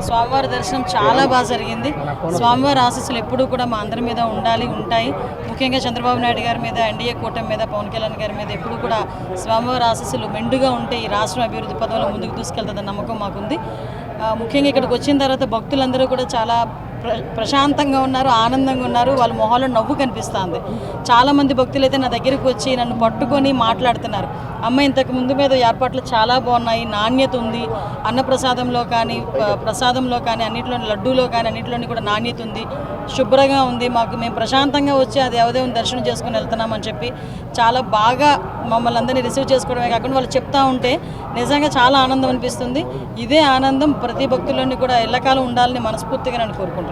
స్వామివారి దర్శనం చాలా బాగా జరిగింది. స్వామివారి ఆశీస్సులు ఎప్పుడూ కూడా మా అందరి మీద ఉంటాయి. ముఖ్యంగా చంద్రబాబు నాయుడు గారి మీద, ఎన్డీఏ కూటమి మీద, పవన్ కళ్యాణ్ గారి మీద ఎప్పుడూ కూడా స్వామివారి ఆశీస్సులు మెండుగా ఉంటే ఈ రాష్ట్రం అభివృద్ధి పదంలో ముందుకు తీసుకెళ్తుందన్న నమ్మకం మాకుంది. ముఖ్యంగా ఇక్కడికి వచ్చిన తర్వాత భక్తులందరూ కూడా చాలా ప్రశాంతంగా ఉన్నారు, ఆనందంగా ఉన్నారు. వాళ్ళ మొహాల్లో నవ్వు కనిపిస్తుంది. చాలామంది భక్తులు అయితే నా దగ్గరికి వచ్చి నన్ను పట్టుకొని మాట్లాడుతున్నారు. అమ్మ, ఇంతకు ముందు మీద ఏర్పాట్లు చాలా బాగున్నాయి, నాణ్యత ఉంది, అన్నప్రసాదంలో కానీ అన్నింటిలో లడ్డూలో కానీ అన్నింటిలోని కూడా నాణ్యత ఉంది, శుభ్రంగా ఉంది. మేము ప్రశాంతంగా వచ్చి ఆ దేవదేవుని దర్శనం చేసుకుని వెళ్తున్నామని చెప్పి చాలా బాగా మమ్మల్ని అందరినీ రిసీవ్ చేసుకోవడమే కాకుండా వాళ్ళు చెప్తా ఉంటే నిజంగా చాలా ఆనందం అనిపిస్తుంది. ఇదే ఆనందం ప్రతి భక్తుల్లోని కూడా ఎల్లకాలం ఉండాలని మనస్ఫూర్తిగా నేను కోరుకుంటున్నాను.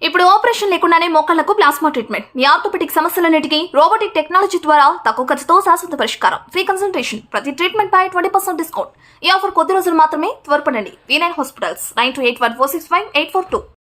ఇప్పుడు ఆపరేషన్ లేకుండానే మోకాళ్లకు ప్లాస్మా ట్రీట్మెంట్. మీ ఆర్థోపెటిక్ సమస్యలన్నిటికీ రోబోటిక్ టెక్నాలజీ ద్వారా తక్కువ ఖర్చుతో శాశ్వత పరిష్కారం. ఫ్రీ కన్సల్టేషన్, ప్రతి ట్రీట్మెంట్ పై 20% డిస్కౌంట్. ఈ ఆఫర్ కొద్ది రోజులు మాత్రమే. త్వరపడండి. V9 hospitals 9281465842.